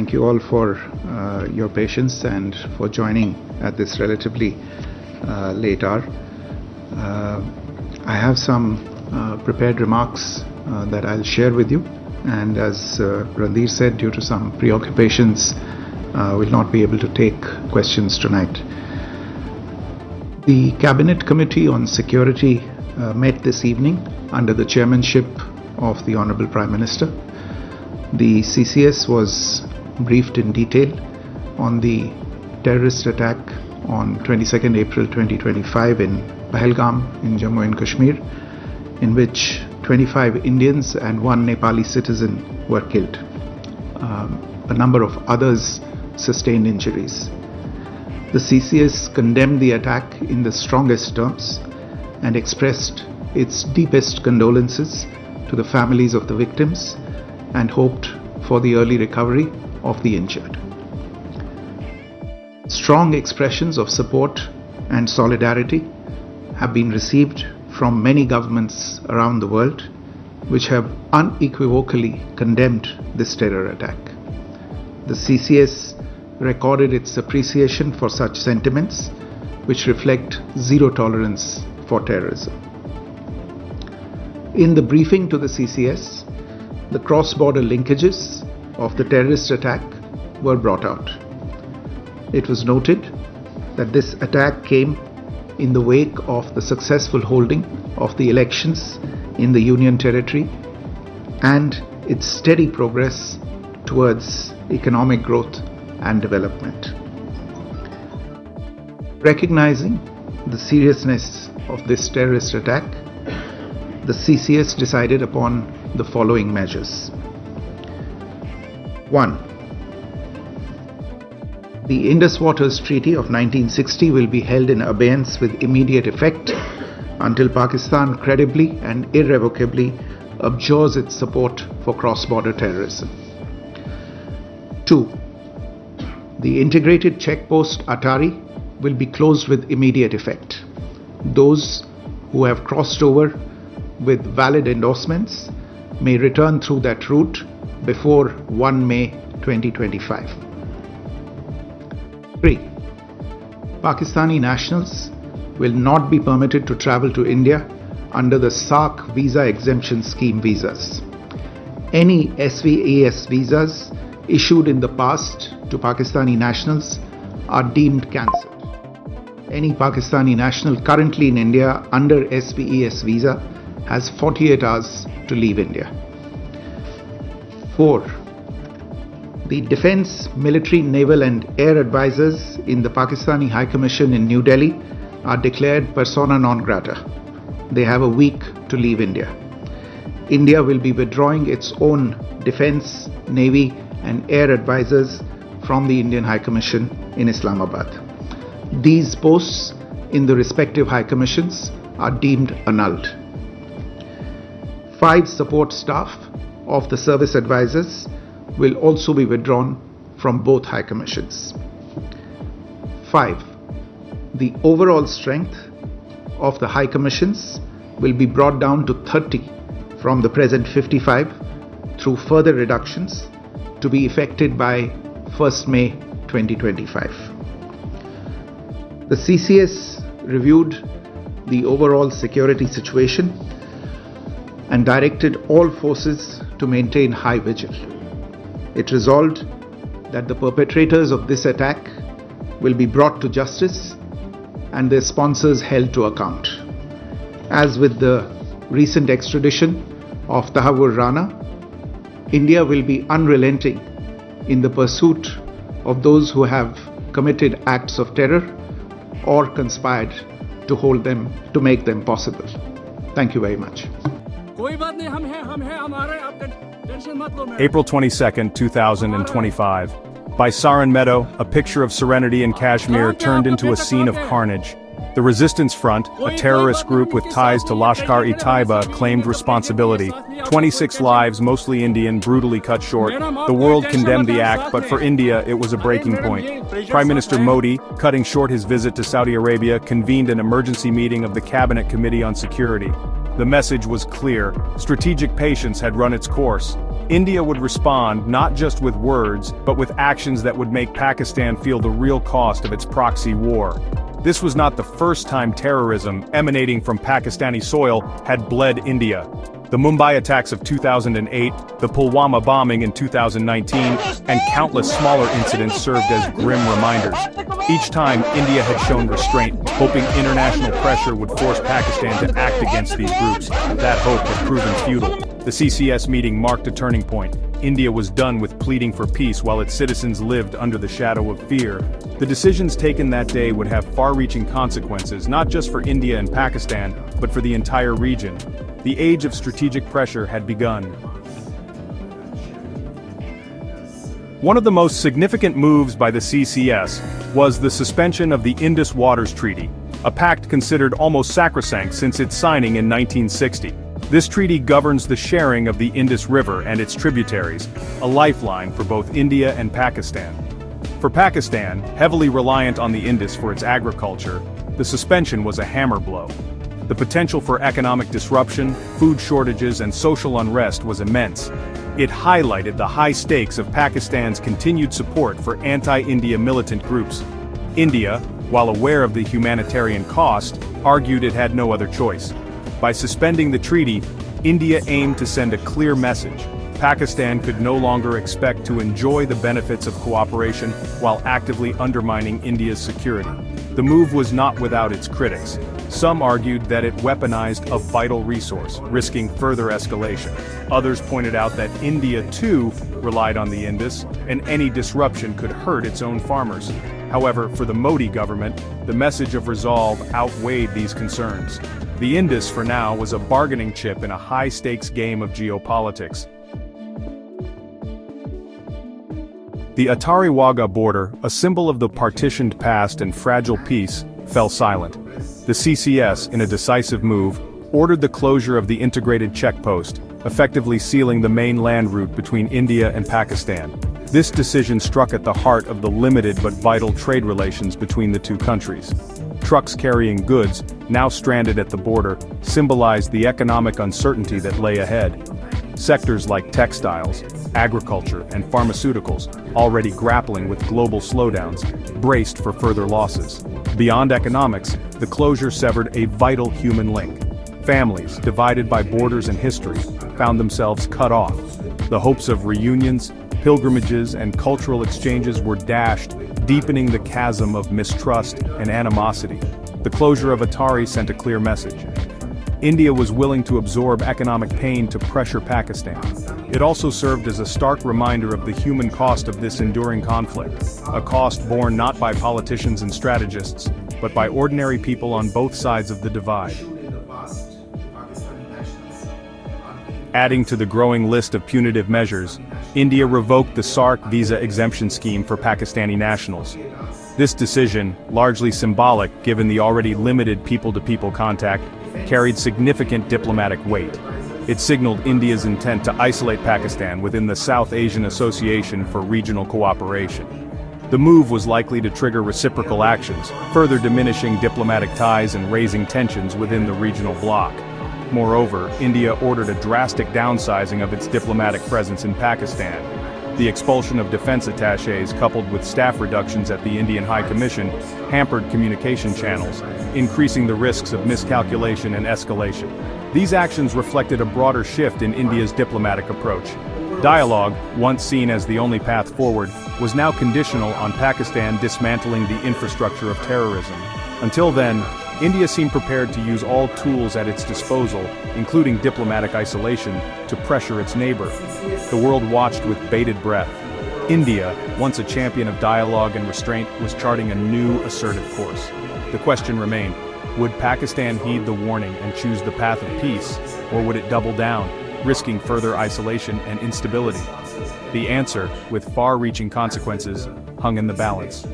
Thank you all for your patience and for joining at this relatively late hour. I have some prepared remarks that I'll share with you, and as Randhir said, due to some preoccupations, will not be able to take questions tonight. The Cabinet Committee on Security met this evening under the chairmanship of the Honorable Prime Minister. The CCS was briefed in detail on the terrorist attack on 22nd April 2025 in Pahalgam in Jammu and Kashmir, in which 25 Indians and 1 Nepali citizen were killed. A number of others sustained injuries. The CCS condemned the attack in the strongest terms and expressed its deepest condolences to the families of the victims and hoped for the early recovery of the injured. Strong expressions of support and solidarity have been received from many governments around the world, which have unequivocally condemned this terror attack. The CCS recorded its appreciation for such sentiments, which reflect zero tolerance for terrorism. In the briefing to the CCS, the cross-border linkages of the terrorist attack were brought out. It was noted that this attack came in the wake of the successful holding of the elections in the Union Territory and its steady progress towards economic growth and development. Recognizing the seriousness of this terrorist attack, the CCS decided upon the following measures. 1. The Indus Waters Treaty of 1960 will be held in abeyance with immediate effect until Pakistan credibly and irrevocably abjures its support for cross-border terrorism. 2. The integrated checkpost Atari will be closed with immediate effect. Those who have crossed over with valid endorsements may return through that route before 1 May 2025. 3. Pakistani nationals will not be permitted to travel to India under the SAARC visa exemption scheme visas. Any SVAS visas issued in the past to Pakistani nationals are deemed cancelled. Any Pakistani national currently in India under SVAS visa has 48 hours to leave India. 4. The Defence, Military, Naval and Air Advisors in the Pakistani High Commission in New Delhi are declared persona non grata. They have a week to leave India. India will be withdrawing its own Defence, Navy and Air Advisors from the Indian High Commission in Islamabad. These posts in the respective High Commissions are deemed annulled. 5 support staff of the service advisors will also be withdrawn from both High Commissions. 5. The overall strength of the High Commissions will be brought down to 30 from the present 55 through further reductions to be effected by 1st May 2025. The CCS reviewed the overall security situation and directed all forces to maintain high vigil. It resolved that the perpetrators of this attack will be brought to justice and their sponsors held to account. As with the recent extradition of Tahawur Rana, India will be unrelenting in the pursuit of those who have committed acts of terror or conspired to make them possible. Thank you very much. April 22nd, 2025. By Saran Meadow, a picture of serenity in Kashmir turned into a scene of carnage. The Resistance Front, a terrorist group with ties to Lashkar-e-Taiba, claimed responsibility. 26 lives, mostly Indian, brutally cut short. The world condemned the act, but for India, it was a breaking point. Prime Minister Modi, cutting short his visit to Saudi Arabia, convened an emergency meeting of the Cabinet Committee on Security. The message was clear: strategic patience had run its course. India would respond not just with words, but with actions that would make Pakistan feel the real cost of its proxy war. This was not the first time terrorism emanating from Pakistani soil had bled India. The Mumbai attacks of 2008, the Pulwama bombing in 2019, and countless smaller incidents served as grim reminders. Each time, India had shown restraint, hoping international pressure would force Pakistan to act against these groups. That hope had proven futile. The CCS meeting marked a turning point. India was done with pleading for peace while its citizens lived under the shadow of fear. The decisions taken that day would have far-reaching consequences, not just for India and Pakistan, but for the entire region. The age of strategic pressure had begun. One of the most significant moves by the CCS was the suspension of the Indus Waters Treaty, a pact considered almost sacrosanct since its signing in 1960. This treaty governs the sharing of the Indus River and its tributaries, a lifeline for both India and Pakistan. For Pakistan, heavily reliant on the Indus for its agriculture, the suspension was a hammer blow. The potential for economic disruption, food shortages, and social unrest was immense. It highlighted the high stakes of Pakistan's continued support for anti-India militant groups. India, while aware of the humanitarian cost, argued it had no other choice. By suspending the treaty, India aimed to send a clear message. Pakistan could no longer expect to enjoy the benefits of cooperation while actively undermining India's security. The move was not without its critics. Some argued that it weaponized a vital resource, risking further escalation. Others pointed out that India, too, relied on the Indus, and any disruption could hurt its own farmers. However, for the Modi government, the message of resolve outweighed these concerns. The Indus, for now, was a bargaining chip in a high-stakes game of geopolitics. The Attari-Wagah border, a symbol of the partitioned past and fragile peace, fell silent. The CCS, in a decisive move, ordered the closure of the integrated checkpost, effectively sealing the main land route between India and Pakistan. This decision struck at the heart of the limited but vital trade relations between the two countries. Trucks carrying goods, now stranded at the border, symbolized the economic uncertainty that lay ahead. Sectors like textiles, agriculture, and pharmaceuticals, already grappling with global slowdowns, braced for further losses. Beyond economics, the closure severed a vital human link. Families, divided by borders and history, found themselves cut off. The hopes of reunions, pilgrimages, and cultural exchanges were dashed, deepening the chasm of mistrust and animosity. The closure of Attari sent a clear message. India was willing to absorb economic pain to pressure Pakistan. It also served as a stark reminder of the human cost of this enduring conflict, a cost borne not by politicians and strategists, but by ordinary people on both sides of the divide. Adding to the growing list of punitive measures, India revoked the SARC visa exemption scheme for Pakistani nationals. This decision, largely symbolic given the already limited people-to-people contact, carried significant diplomatic weight. It signaled India's intent to isolate Pakistan within the South Asian Association for Regional Cooperation. The move was likely to trigger reciprocal actions, further diminishing diplomatic ties and raising tensions within the regional bloc. Moreover, India ordered a drastic downsizing of its diplomatic presence in Pakistan. The expulsion of defense attachés coupled with staff reductions at the Indian High Commission hampered communication channels, increasing the risks of miscalculation and escalation. These actions reflected a broader shift in India's diplomatic approach. Dialogue, once seen as the only path forward, was now conditional on Pakistan dismantling the infrastructure of terrorism. Until then, India seemed prepared to use all tools at its disposal, including diplomatic isolation, to pressure its neighbor. The world watched with bated breath. India, once a champion of dialogue and restraint, was charting a new, assertive course. The question remained, would Pakistan heed the warning and choose the path of peace, or would it double down, risking further isolation and instability? The answer, with far-reaching consequences, hung in the balance.